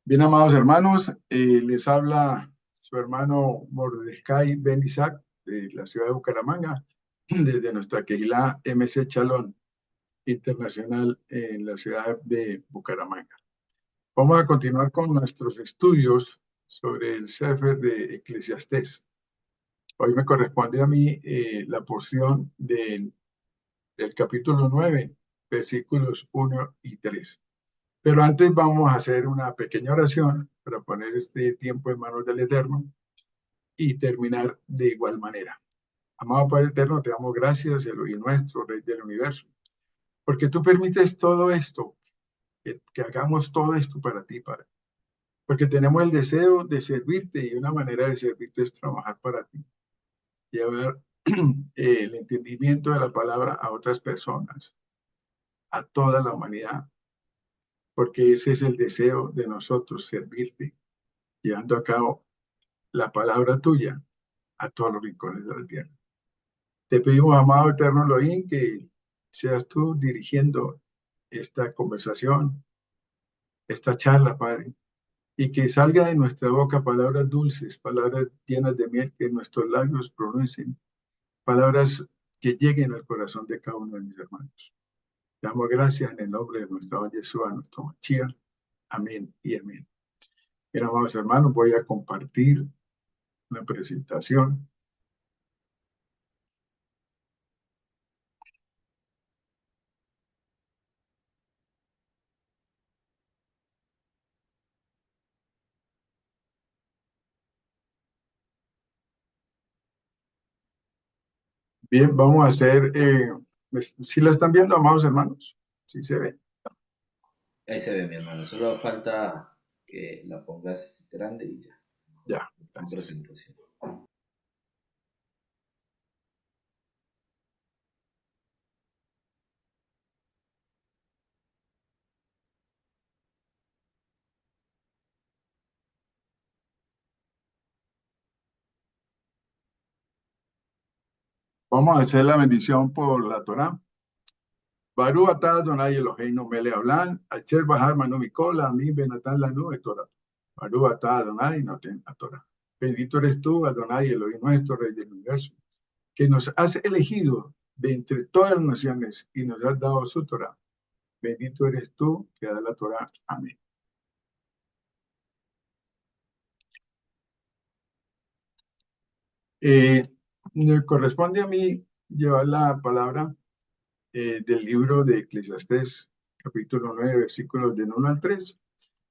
Bien, amados hermanos, les habla su hermano Mordecai Ben Isaac de la ciudad de Bucaramanga, desde nuestra Kehilá MC Chalón Internacional en la ciudad de Bucaramanga. Vamos a continuar con nuestros estudios sobre el Sefer de Eclesiastés. Hoy me corresponde a mí la porción del capítulo 9, versículos 1 y 3. Pero antes vamos a hacer una pequeña oración para poner este tiempo en manos del Eterno y terminar de igual manera. Amado Padre Eterno, te damos gracias, Elohim nuestro, Rey del universo, porque tú permites todo esto, que hagamos todo esto para ti, Padre. Porque tenemos el deseo de servirte y una manera de servirte es trabajar para ti, llevar el entendimiento de la palabra a otras personas, a toda la humanidad, porque ese es el deseo de nosotros, servirte, llevando a cabo la palabra tuya a todos los rincones de la tierra. Te pedimos, amado eterno Elohim, que seas tú dirigiendo esta conversación, esta charla, Padre, y que salga de nuestra boca palabras dulces, palabras llenas de miel, que nuestros labios pronuncien, palabras que lleguen al corazón de cada uno de mis hermanos. Te damos gracias en el nombre de nuestro Yeshua, nuestro Mashiach. Amén y amén. Bien, amados hermanos, voy a compartir una presentación. Bien, vamos a hacer, si la están viendo, amados hermanos, sí se ve. Ahí se ve, mi hermano. Solo falta que la pongas grande y ya. Ya, En gracias. presentación. Vamos a hacer la bendición por la Torá. Barú atah Adonai Eloheinu mele hablan, Acher Bahar Manu Mikola, a mí Benatán la nube Torah. Barú atah Adonai noten a Torah. Bendito eres tú, Adonai Elohim nuestro, Rey del universo, que nos has elegido de entre todas las naciones y nos has dado su Torah. Bendito eres tú, que da la Torah. Amén. Me corresponde a mí llevar la palabra del libro de Eclesiastés, capítulo 9, versículos del 1 al 3,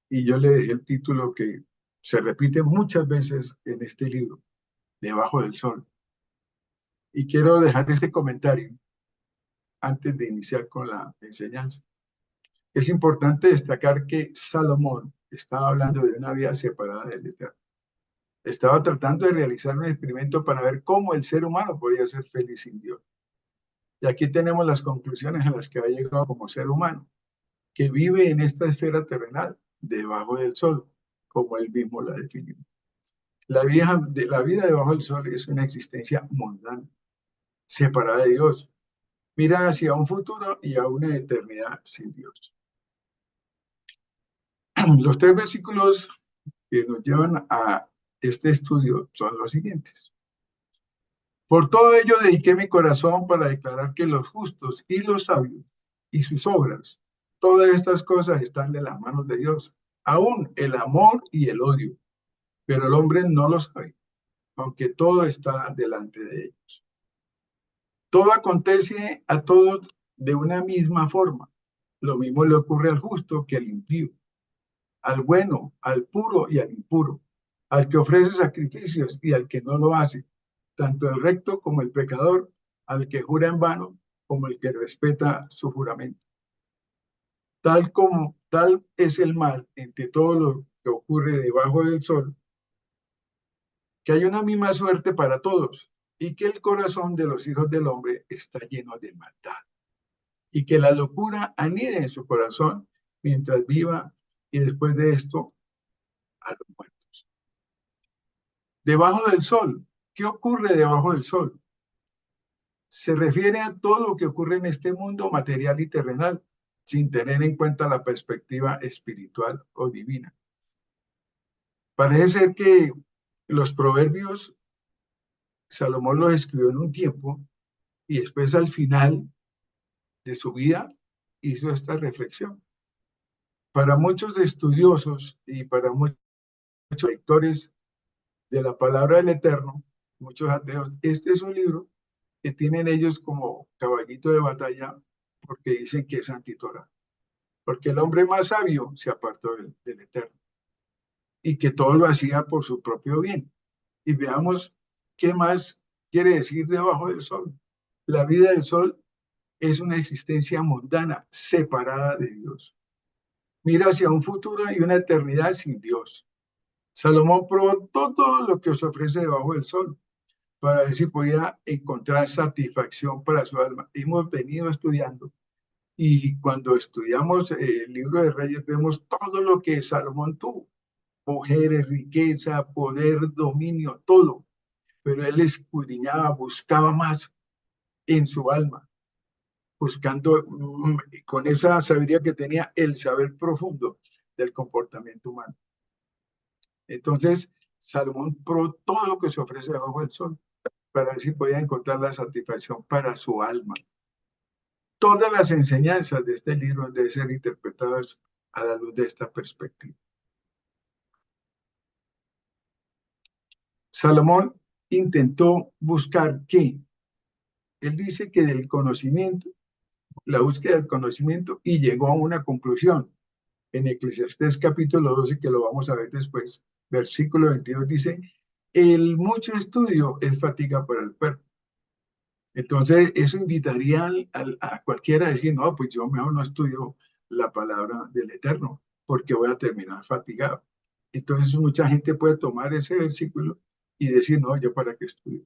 y yo le dejé el título que se repite muchas veces en este libro, Debajo del Sol. Y quiero dejar este comentario antes de iniciar con la enseñanza. Es importante destacar que Salomón estaba hablando de una vida separada del Eterno. Estaba tratando de realizar un experimento para ver cómo el ser humano podía ser feliz sin Dios. Y aquí tenemos las conclusiones a las que ha llegado como ser humano, que vive en esta esfera terrenal, debajo del sol, como él mismo la definió. La vida debajo del sol es una existencia mundana, separada de Dios. Mira hacia un futuro y a una eternidad sin Dios. Los tres versículos que nos llevan a este estudio son los siguientes. Por todo ello dediqué mi corazón para declarar que los justos y los sabios y sus obras, todas estas cosas están de las manos de Dios, aún el amor y el odio, pero el hombre no lo sabe, aunque todo está delante de ellos. Todo acontece a todos de una misma forma. Lo mismo le ocurre al justo que al impío, al bueno, al puro y al impuro, al que ofrece sacrificios y al que no lo hace, tanto el recto como el pecador, al que jura en vano como el que respeta su juramento. Tal es el mal entre todo lo que ocurre debajo del sol, que hay una misma suerte para todos y que el corazón de los hijos del hombre está lleno de maldad y que la locura anida en su corazón mientras viva y después de esto a los muertos. Debajo del sol, ¿qué ocurre debajo del sol? Se refiere a todo lo que ocurre en este mundo material y terrenal, sin tener en cuenta la perspectiva espiritual o divina. Parece ser que los proverbios Salomón los escribió en un tiempo y después al final de su vida hizo esta reflexión. Para muchos estudiosos y para muchos lectores de la palabra del Eterno, muchos ateos, este es un libro que tienen ellos como caballito de batalla porque dicen que es antitorá, porque el hombre más sabio se apartó del Eterno y que todo lo hacía por su propio bien. Y veamos qué más quiere decir debajo del sol. La vida del sol es una existencia mundana, separada de Dios. Mira hacia un futuro y una eternidad sin Dios. Salomón probó todo lo que os ofrece debajo del sol para ver si podía encontrar satisfacción para su alma. Hemos venido estudiando y cuando estudiamos el libro de Reyes vemos todo lo que Salomón tuvo. Mujeres, riqueza, poder, dominio, todo. Pero él escudriñaba, buscaba más en su alma, buscando con esa sabiduría que tenía el saber profundo del comportamiento humano. Entonces, Salomón probó todo lo que se ofrece debajo del sol para ver si podía encontrar la satisfacción para su alma. Todas las enseñanzas de este libro deben ser interpretadas a la luz de esta perspectiva. Salomón intentó buscar qué. Él dice que del conocimiento, la búsqueda del conocimiento, y llegó a una conclusión. En Eclesiastés capítulo 12, que lo vamos a ver después, versículo 22, dice, el mucho estudio es fatiga para el cuerpo. Entonces, eso invitaría a cualquiera a decir, no, pues yo mejor no estudio la palabra del Eterno, porque voy a terminar fatigado. Entonces, mucha gente puede tomar ese versículo y decir, no, yo para qué estudio.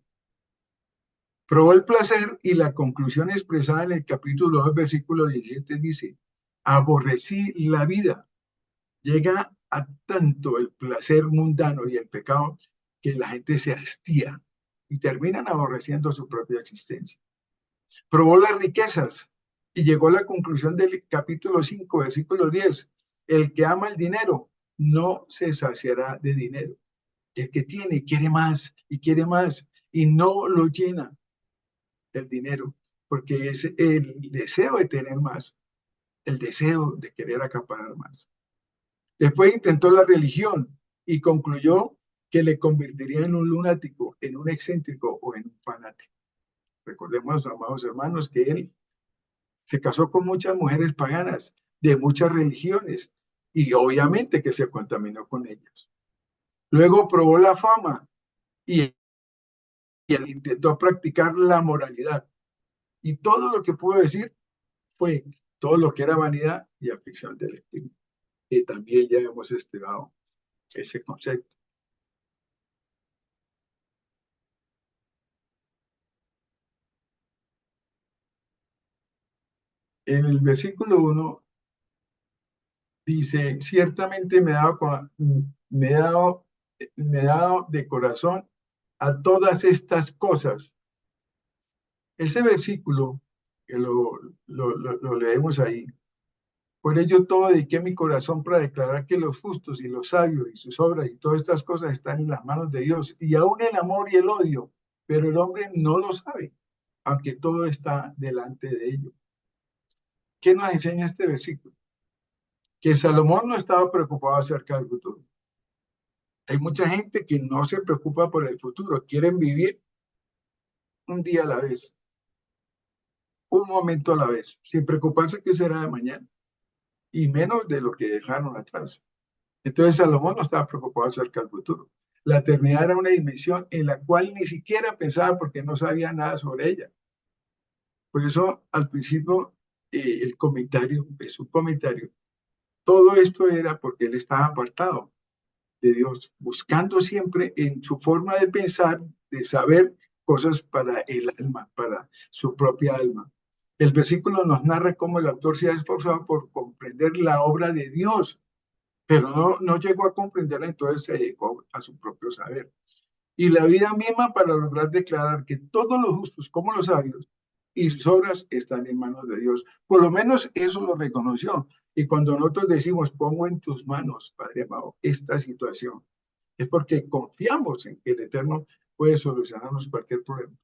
Probó el placer y la conclusión expresada en el capítulo 2, versículo 17 dice, aborrecí la vida. Llega a tanto el placer mundano y el pecado que la gente se hastía y terminan aborreciendo su propia existencia. Probó las riquezas y llegó a la conclusión del capítulo 5, versículo 10. El que ama el dinero no se saciará de dinero. El que tiene quiere más y no lo llena el dinero, porque es el deseo de tener más, el deseo de querer acaparar más. Después intentó la religión y concluyó que le convertiría en un lunático, en un excéntrico o en un fanático. Recordemos, amados hermanos, que él se casó con muchas mujeres paganas de muchas religiones y obviamente que se contaminó con ellas. Luego probó la fama y intentó practicar la moralidad. Y todo lo que pudo decir fue todo lo que era vanidad y aflicción del espíritu, que también ya hemos estudiado ese concepto. En el versículo 1 dice, ciertamente me he dado de corazón a todas estas cosas. Ese versículo, que lo leemos ahí, por ello todo dediqué mi corazón para declarar que los justos y los sabios y sus obras y todas estas cosas están en las manos de Dios, y aún el amor y el odio, pero el hombre no lo sabe, aunque todo está delante de ellos. ¿Qué nos enseña este versículo? Que Salomón no estaba preocupado acerca del futuro. Hay mucha gente que no se preocupa por el futuro, quieren vivir un día a la vez, un momento a la vez, sin preocuparse qué será de mañana, y menos de lo que dejaron atrás. Entonces Salomón no estaba preocupado acerca del futuro. La eternidad era una dimensión en la cual ni siquiera pensaba porque no sabía nada sobre ella. Por eso al principio el comentario, es un comentario, todo esto era porque él estaba apartado de Dios, buscando siempre en su forma de pensar, de saber cosas para el alma, para su propia alma. El versículo nos narra cómo el autor se ha esforzado por comprender la obra de Dios, pero no llegó a comprenderla, entonces se dedicó a su propio saber. Y la vida misma para lograr declarar que todos los justos como los sabios y sus obras están en manos de Dios. Por lo menos eso lo reconoció. Y cuando nosotros decimos, pongo en tus manos, Padre amado, esta situación, es porque confiamos en que el Eterno puede solucionarnos cualquier problema.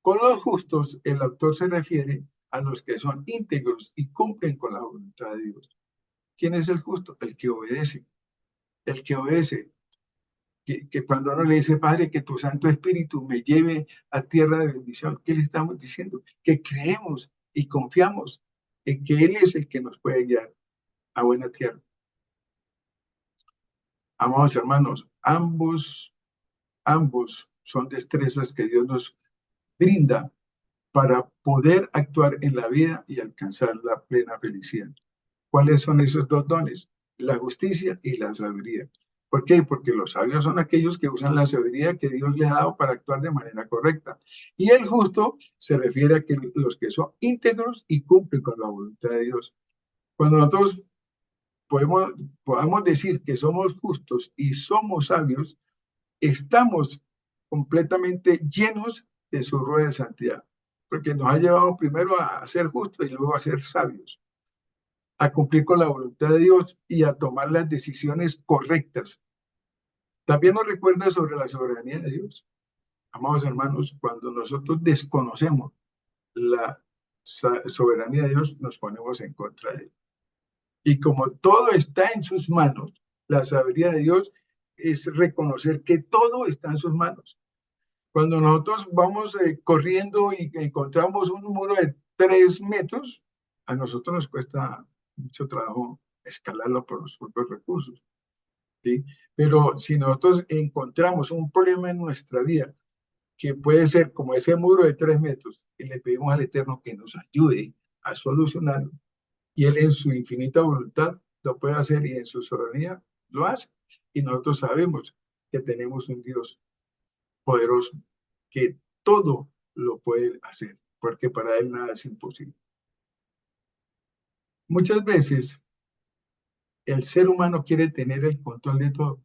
Con los justos, el autor se refiere a los que son íntegros y cumplen con la voluntad de Dios. ¿Quién es el justo? El que obedece. El que obedece. Que cuando uno le dice, Padre, que tu Santo Espíritu me lleve a tierra de bendición, ¿qué le estamos diciendo? Que creemos y confiamos en que Él es el que nos puede guiar a buena tierra. Amados hermanos, ambos son destrezas que Dios nos brinda para poder actuar en la vida y alcanzar la plena felicidad. ¿Cuáles son esos dos dones? La justicia y la sabiduría. ¿Por qué? Porque los sabios son aquellos que usan la sabiduría que Dios les ha dado para actuar de manera correcta. Y el justo se refiere a que los que son íntegros y cumplen con la voluntad de Dios. Cuando nosotros podamos decir que somos justos y somos sabios, estamos completamente llenos de su rueda de santidad, porque nos ha llevado primero a ser justos y luego a ser sabios, a cumplir con la voluntad de Dios y a tomar las decisiones correctas. También nos recuerda sobre la soberanía de Dios. Amados hermanos, cuando nosotros desconocemos la soberanía de Dios, nos ponemos en contra de él. Y como todo está en sus manos, la sabiduría de Dios es reconocer que todo está en sus manos. Cuando nosotros vamos corriendo y encontramos un muro de 3 metros, a nosotros nos cuesta mucho trabajo escalarlo por los propios recursos, ¿sí? Pero si nosotros encontramos un problema en nuestra vida, que puede ser como ese muro de 3 metros, y le pedimos al Eterno que nos ayude a solucionarlo, y Él en su infinita voluntad lo puede hacer y en su soberanía lo hace. Y nosotros sabemos que tenemos un Dios poderoso, que todo lo puede hacer, porque para Él nada es imposible. Muchas veces el ser humano quiere tener el control de todo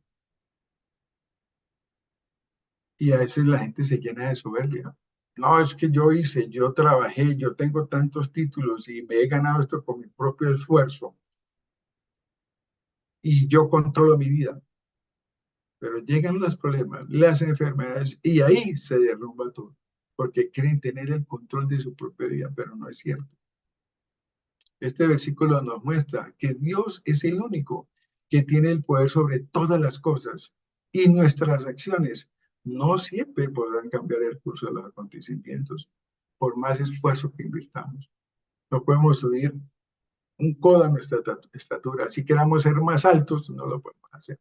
y a veces la gente se llena de soberbia. No, es que yo hice, yo trabajé, yo tengo tantos títulos y me he ganado esto con mi propio esfuerzo y yo controlo mi vida. Pero llegan los problemas, las enfermedades y ahí se derrumba todo, porque creen tener el control de su propia vida, pero no es cierto. Este versículo nos muestra que Dios es el único que tiene el poder sobre todas las cosas y nuestras acciones no siempre podrán cambiar el curso de los acontecimientos, por más esfuerzo que invirtamos. No podemos subir un codo a nuestra estatura. Si queramos ser más altos, no lo podemos hacer.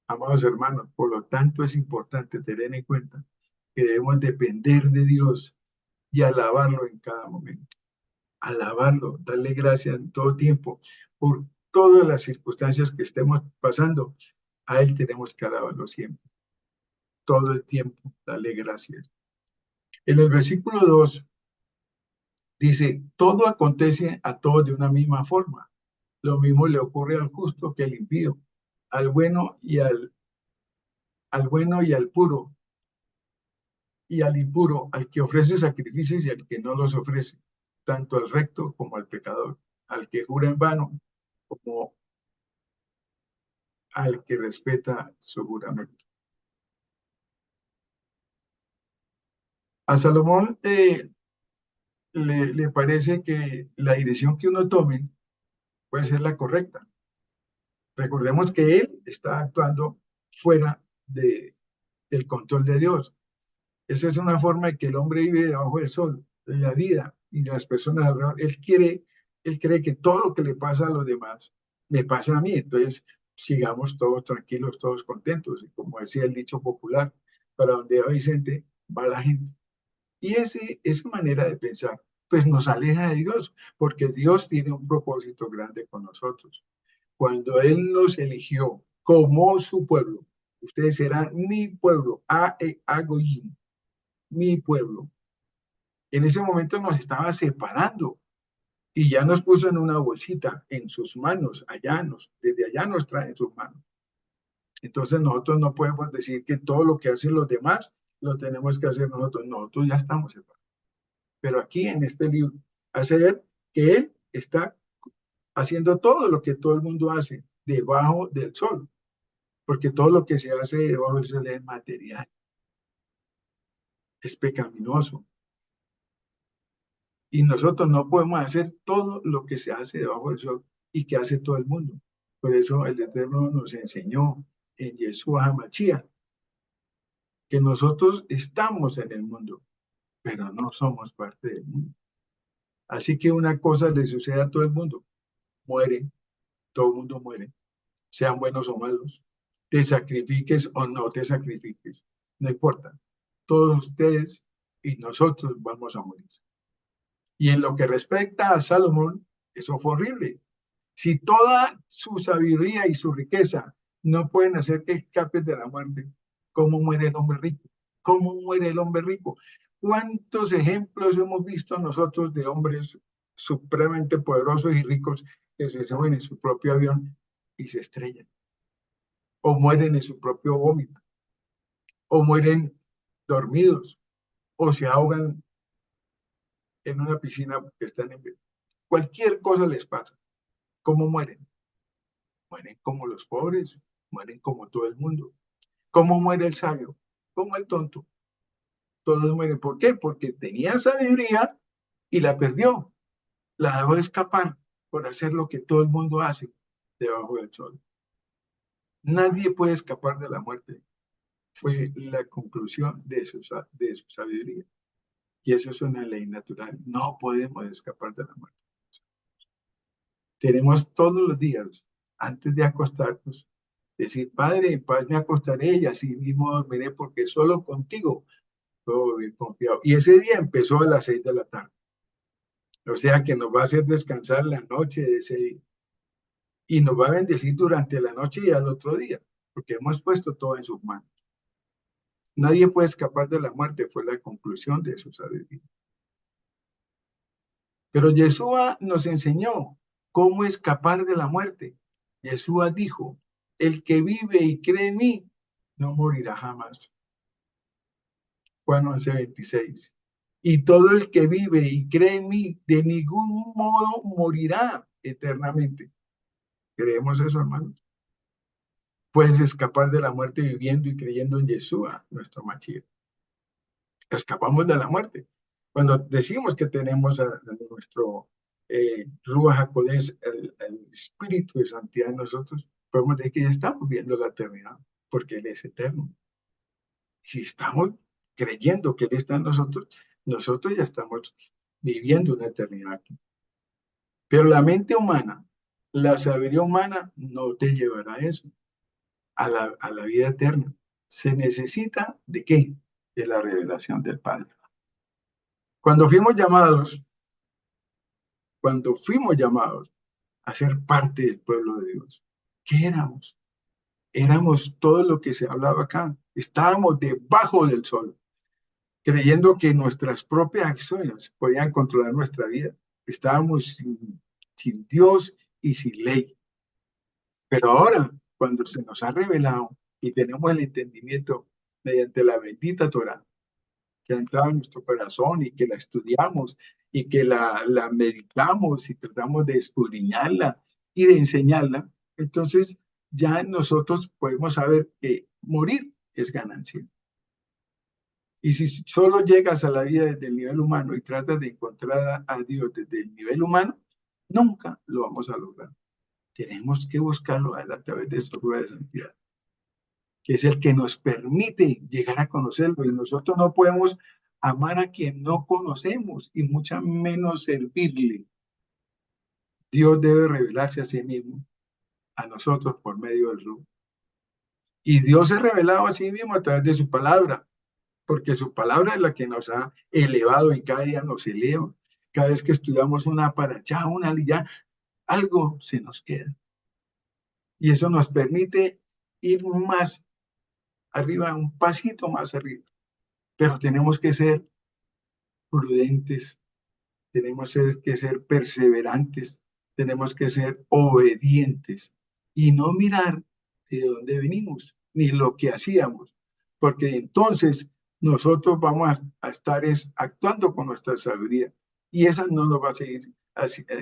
Amados hermanos, por lo tanto es importante tener en cuenta que debemos depender de Dios y alabarlo en cada momento. Alabarlo, darle gracias en todo tiempo por todas las circunstancias que estemos pasando. A Él tenemos que alabarlo siempre, todo el tiempo, darle gracias. En el versículo 2 dice, todo acontece a todos de una misma forma. Lo mismo le ocurre al justo que al impío, al bueno y al bueno y al puro, y al impuro, al que ofrece sacrificios y al que no los ofrece, tanto al recto como al pecador, al que jura en vano como al que respeta su juramento. A Salomón le parece que la dirección que uno tome puede ser la correcta. Recordemos que él está actuando fuera del control de Dios. Esa es una forma de que el hombre vive debajo del sol, en la vida y las personas alrededor. Él cree que todo lo que le pasa a los demás me pasa a mí. Entonces, sigamos todos tranquilos, todos contentos. Y como decía el dicho popular, para donde va Vicente, va la gente. Y esa manera de pensar, pues nos aleja de Dios, porque Dios tiene un propósito grande con nosotros. Cuando Él nos eligió como su pueblo, ustedes serán mi pueblo, Agoyim, mi pueblo. En ese momento nos estaba separando y ya nos puso en una bolsita en sus manos, desde allá nos trae en sus manos. Entonces nosotros no podemos decir que todo lo que hacen los demás lo tenemos que hacer nosotros. Nosotros ya estamos separados. Pero aquí en este libro hace ver que Él está haciendo todo lo que todo el mundo hace debajo del sol, porque todo lo que se hace debajo del sol es material, es pecaminoso. Y nosotros no podemos hacer todo lo que se hace debajo del sol y que hace todo el mundo. Por eso el Eterno nos enseñó en Yeshua HaMashiach que nosotros estamos en el mundo, pero no somos parte del mundo. Así que una cosa le sucede a todo el mundo, muere, todo el mundo muere, sean buenos o malos, te sacrifiques o no te sacrifiques, no importa. Todos ustedes y nosotros vamos a morir. Y en lo que respecta a Salomón, eso fue horrible. Si toda su sabiduría y su riqueza no pueden hacer que escapes de la muerte, ¿cómo muere el hombre rico? ¿Cómo muere el hombre rico? ¿Cuántos ejemplos hemos visto nosotros de hombres supremamente poderosos y ricos que se suben en su propio avión y se estrellan? O mueren en su propio vómito, o mueren dormidos, o se ahogan en una piscina porque están en... Cualquier cosa les pasa. ¿Cómo mueren? Mueren como los pobres, mueren como todo el mundo. ¿Cómo muere el sabio? Como el tonto. Todos mueren. ¿Por qué? Porque tenía sabiduría y la perdió. La dejó escapar por hacer lo que todo el mundo hace debajo del sol. Nadie puede escapar de la muerte. Fue la conclusión de su sabiduría. Y eso es una ley natural. No podemos escapar de la muerte. Tenemos todos los días, antes de acostarnos, decir, Padre, en paz me acostaré y así mismo dormiré porque solo contigo puedo vivir confiado. Y ese día empezó a las 6 de la tarde. O sea que nos va a hacer descansar la noche de ese día. Y nos va a bendecir durante la noche y al otro día, porque hemos puesto todo en sus manos. Nadie puede escapar de la muerte, fue la conclusión de su sabiduría. Pero Yeshua nos enseñó cómo escapar de la muerte. Yeshua dijo, el que vive y cree en mí, no morirá jamás. Juan 11:26. Y todo el que vive y cree en mí, de ningún modo morirá eternamente. ¿Creemos eso, hermanos? Puedes escapar de la muerte viviendo y creyendo en Yeshua, nuestro Mashiach. Escapamos de la muerte. Cuando decimos que tenemos a nuestro Ruach HaKodesh, el Espíritu de Santidad en nosotros, podemos decir que ya estamos viendo la eternidad, porque Él es eterno. Si estamos creyendo que Él está en nosotros, nosotros ya estamos viviendo una eternidad aquí. Pero la mente humana, la sabiduría humana no te llevará a eso, a la vida eterna. Se necesita ¿de qué? De la revelación del Padre. Cuando fuimos llamados, cuando fuimos llamados a ser parte del pueblo de Dios, ¿qué éramos? Éramos todo lo que se hablaba acá. Estábamos debajo del sol, creyendo que nuestras propias acciones podían controlar nuestra vida. Estábamos sin Dios y sin ley. Pero ahora, cuando se nos ha revelado y tenemos el entendimiento mediante la bendita Torah, que ha entrado en nuestro corazón y que la estudiamos y que la meditamos y tratamos de escudriñarla y de enseñarla, entonces ya nosotros podemos saber que morir es ganancia. Y si solo llegas a la vida desde el nivel humano y tratas de encontrar a Dios desde el nivel humano, nunca lo vamos a lograr. Tenemos que buscarlo a través de su rueda de santidad, que es el que nos permite llegar a conocerlo. Y nosotros no podemos amar a quien no conocemos y mucho menos servirle. Dios debe revelarse a sí mismo, a nosotros por medio del Ruach. Y Dios se ha revelado a sí mismo a través de su palabra, porque su palabra es la que nos ha elevado y cada día nos eleva. Cada vez que estudiamos una para allá, una allá, algo se nos queda. Y eso nos permite ir más arriba, un pasito más arriba. Pero tenemos que ser prudentes, tenemos que ser perseverantes, tenemos que ser obedientes y no mirar de dónde venimos ni lo que hacíamos, porque entonces nosotros vamos a estar actuando con nuestra sabiduría. Y esa no nos va a seguir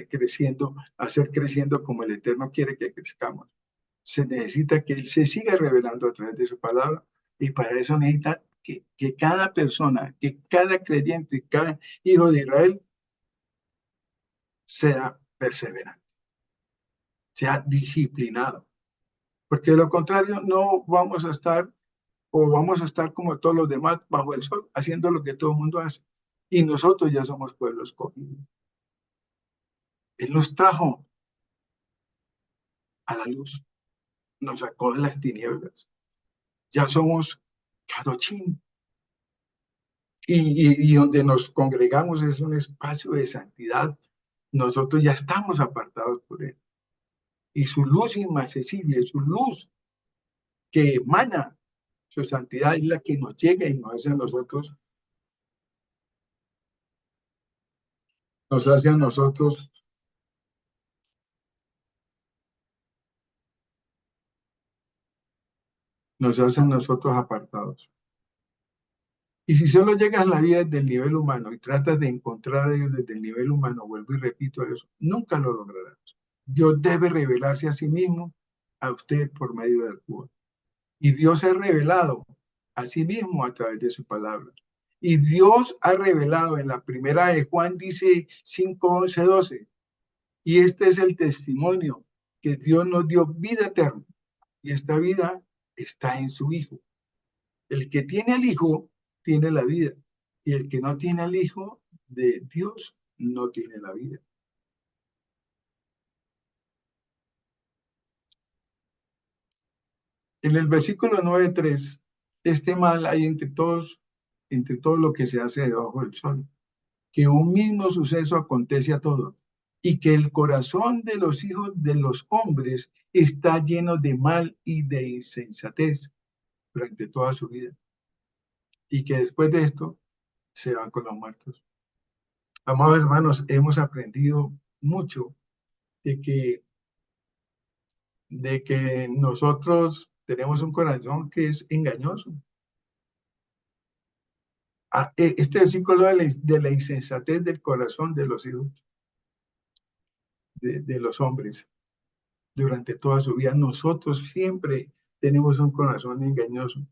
creciendo, hacer creciendo como el Eterno quiere que crezcamos. Se necesita que Él se siga revelando a través de su palabra, y para eso necesita que cada persona, que cada creyente, cada hijo de Israel sea perseverante, sea disciplinado, porque de lo contrario no vamos a estar, o vamos a estar como todos los demás bajo el sol, haciendo lo que todo el mundo hace. Y nosotros ya somos pueblo escogido. Él nos trajo a la luz, nos sacó de las tinieblas. Ya somos Kadochim, y donde nos congregamos es un espacio de santidad. Nosotros ya estamos apartados por Él. Y su luz inaccesible, su luz que emana, su santidad es la que nos llega y nos hace a nosotros, nos hace a nosotros apartados. Y si solo llegas a la vida desde el nivel humano y tratas de encontrar a Dios desde el nivel humano, vuelvo y repito eso, nunca lo lograrás. Dios debe revelarse a sí mismo a usted por medio del cuerpo. Y Dios se ha revelado a sí mismo a través de su palabra. Y Dios ha revelado en la primera de Juan, dice 5, 11, 12. Y este es el testimonio, que Dios nos dio vida eterna. Y esta vida está en su Hijo. El que tiene al Hijo tiene la vida. Y el que no tiene al Hijo de Dios no tiene la vida. En el versículo 9:3, este mal hay entre todo lo que se hace debajo del sol, que un mismo suceso acontece a todos, y que el corazón de los hijos de los hombres está lleno de mal y de insensatez durante toda su vida, y que después de esto se van con los muertos. Amados hermanos, hemos aprendido mucho de que, nosotros tenemos un corazón que es engañoso. Este versículo de la insensatez del corazón de los hijos de los hombres durante toda su vida. Nosotros siempre tenemos un corazón engañoso,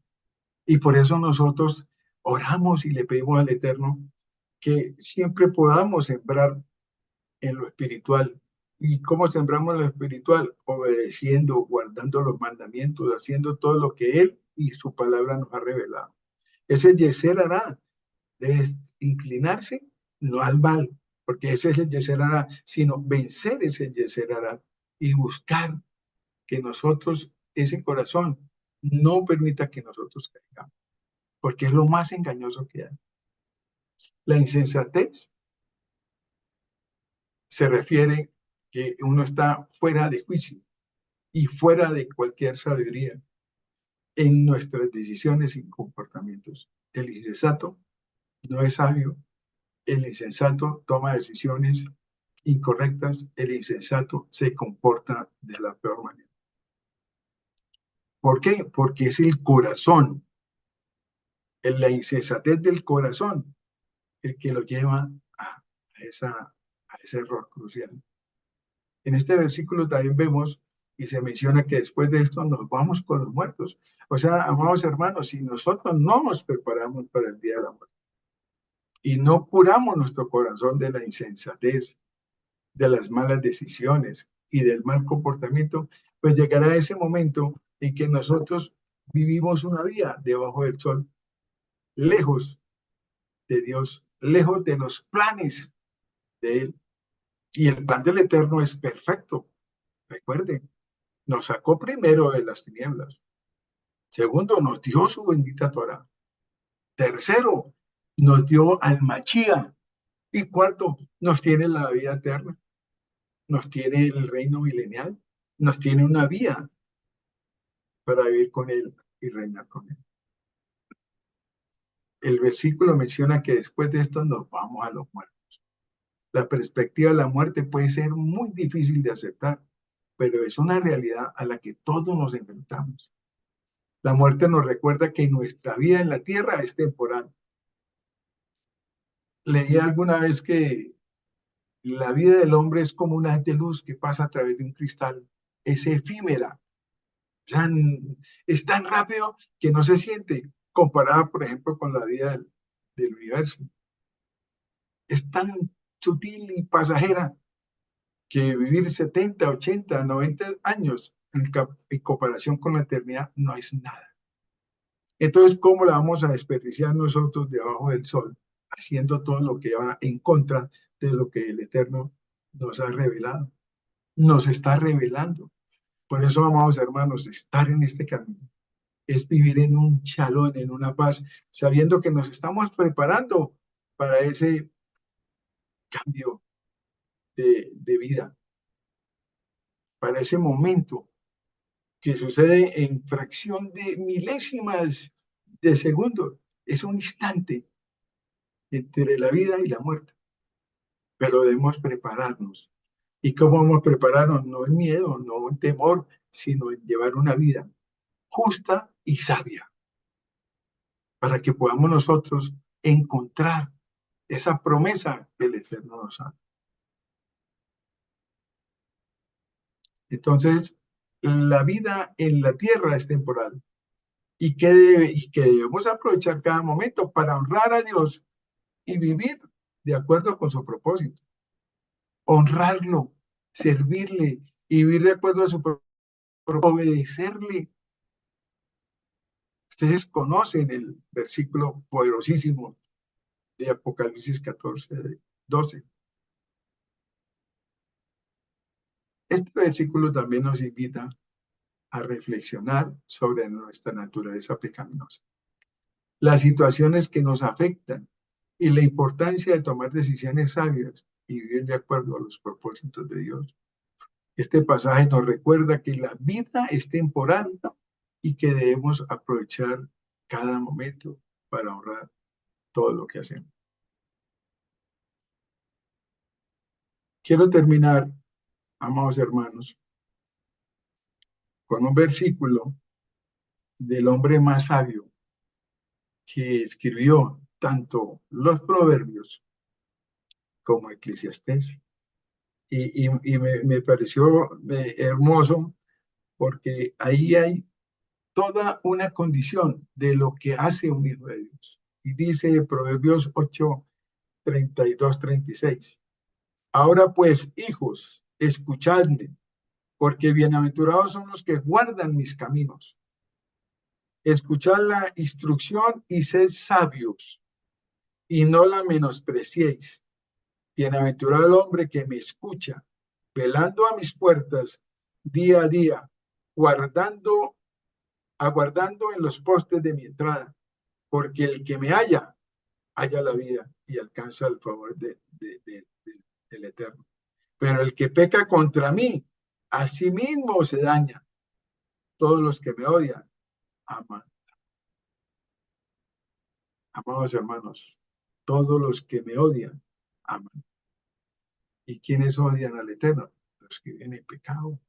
y por eso nosotros oramos y le pedimos al Eterno que siempre podamos sembrar en lo espiritual. ¿Y cómo sembramos en lo espiritual? Obedeciendo, guardando los mandamientos, haciendo todo lo que Él y su palabra nos ha revelado. Ese Yeser hará debe inclinarse no al mal, porque ese es el Yeser hará, sino vencer ese Yeser hará y buscar que nosotros, ese corazón, no permita que nosotros caigamos, porque es lo más engañoso que hay. La insensatez se refiere que uno está fuera de juicio y fuera de cualquier sabiduría en nuestras decisiones y comportamientos. El insensato no es sabio, el insensato toma decisiones incorrectas, el insensato se comporta de la peor manera. ¿Por qué? Porque es el corazón, la insensatez del corazón, el que lo lleva a ese error crucial. En este versículo también vemos y se menciona que después de esto nos vamos con los muertos. O sea, amados hermanos, si nosotros no nos preparamos para el día de la muerte y no curamos nuestro corazón de la insensatez, de las malas decisiones y del mal comportamiento, pues llegará ese momento en que nosotros vivimos una vida debajo del sol, lejos de Dios, lejos de los planes de Él. Y el plan del Eterno es perfecto. Recuerden, nos sacó primero de las tinieblas. Segundo, nos dio su bendita Torah. Tercero, nos dio al Machía. Y cuarto, nos tiene la vida eterna. Nos tiene el reino milenial. Nos tiene una vía para vivir con Él y reinar con Él. El versículo menciona que después de esto nos vamos a los muertos. La perspectiva de la muerte puede ser muy difícil de aceptar, pero es una realidad a la que todos nos enfrentamos. La muerte nos recuerda que nuestra vida en la tierra es temporal. Leí alguna vez que la vida del hombre es como una haz de luz que pasa a través de un cristal. Es efímera. O sea, es tan rápido que no se siente comparada, por ejemplo, con la vida del universo. Es tan sutil y pasajera que vivir 70, 80, 90 años en comparación con la eternidad no es nada. Entonces, ¿cómo la vamos a desperdiciar nosotros debajo del sol, haciendo todo lo que va en contra de lo que el Eterno nos ha revelado? Nos está revelando. Por eso, amados hermanos, estar en este camino es vivir en un shalom, en una paz, sabiendo que nos estamos preparando para ese cambio de vida, para ese momento que sucede en fracción de milésimas de segundo. Es un instante entre la vida y la muerte, pero debemos prepararnos. ¿Y cómo vamos a prepararnos? No en miedo, no en temor, sino en llevar una vida justa y sabia, para que podamos nosotros encontrar esa promesa que el Eterno nos da. Entonces, la vida en la tierra es temporal y que debemos aprovechar cada momento para honrar a Dios y vivir de acuerdo con su propósito. Honrarlo, servirle y vivir de acuerdo a su propósito, obedecerle. Ustedes conocen el versículo poderosísimo de Apocalipsis 14, 12. Este versículo también nos invita a reflexionar sobre nuestra naturaleza pecaminosa, las situaciones que nos afectan y la importancia de tomar decisiones sabias y vivir de acuerdo a los propósitos de Dios. Este pasaje nos recuerda que la vida es temporal y que debemos aprovechar cada momento para honrar todo lo que hacemos. Quiero terminar, amados hermanos, con un versículo del hombre más sabio que escribió tanto los Proverbios como Eclesiastés. Y me pareció hermoso porque ahí hay toda una condición de lo que hace un hijo de Dios. Y dice Proverbios 8, 32, 36. Ahora pues, hijos, escuchadme, porque bienaventurados son los que guardan mis caminos. Escuchad la instrucción y sed sabios, y no la menospreciéis. Bienaventurado el hombre que me escucha, velando a mis puertas día a día, aguardando en los postes de mi entrada, porque el que me halla la vida y alcanza el favor del Eterno. Pero el que peca contra mí, a sí mismo se daña. Todos los que me odian, aman. Amados hermanos, todos los que me odian, aman. ¿Y quiénes odian al Eterno? Los que viven en pecado.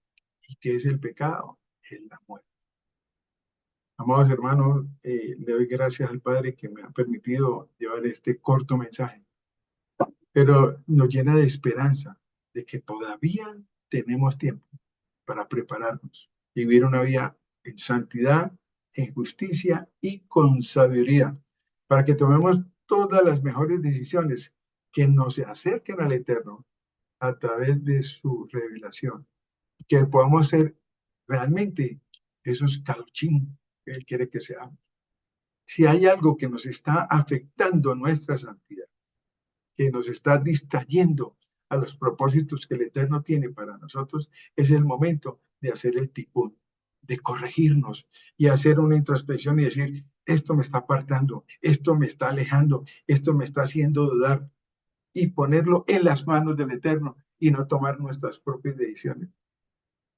¿Y qué es el pecado? Es la muerte. Amados hermanos, le doy gracias al Padre que me ha permitido llevar este corto mensaje, pero nos llena de esperanza de que todavía tenemos tiempo para prepararnos, vivir una vida en santidad, en justicia y con sabiduría, para que tomemos todas las mejores decisiones que nos acerquen al Eterno a través de su revelación, que podamos ser realmente esos caduchín que Él quiere que seamos. Si hay algo que nos está afectando nuestra santidad, que nos está distrayendo a los propósitos que el Eterno tiene para nosotros, es el momento de hacer el tipún, de corregirnos y hacer una introspección y decir, esto me está apartando, esto me está alejando, esto me está haciendo dudar, y ponerlo en las manos del Eterno y no tomar nuestras propias decisiones,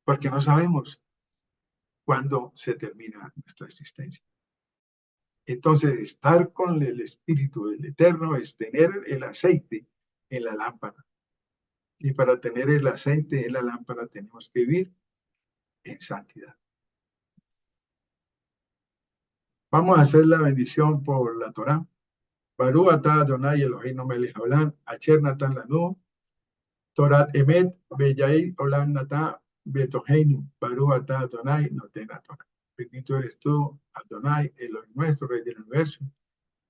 porque no sabemos cuándo se termina nuestra existencia. Entonces, estar con el Espíritu del Eterno es tener el aceite en la lámpara. Y para tener el aceite en la lámpara tenemos que vivir en santidad. Vamos a hacer la bendición por la Torá. Barú atah Adonai Eloheinu melech haolam, asher natan lanu, Torat emet, beyai olam natá, betoheinu, Barú atah Adonai noten Torah. Bendito eres tú, Adonai, Elohim nuestro, Rey del universo,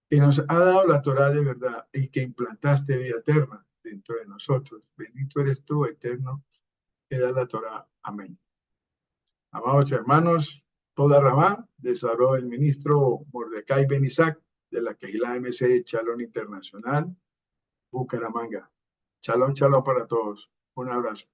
que nos ha dado la Torá de verdad y que implantaste vida eterna dentro de nosotros. Bendito eres tú, eterno, que da la Torá. Amén. Amados hermanos, toda Rabá desarrolló el ministro Mordecai Ben Isaac de la Kehilá MC Chalón Internacional, Bucaramanga. Chalón, chalón para todos. Un abrazo.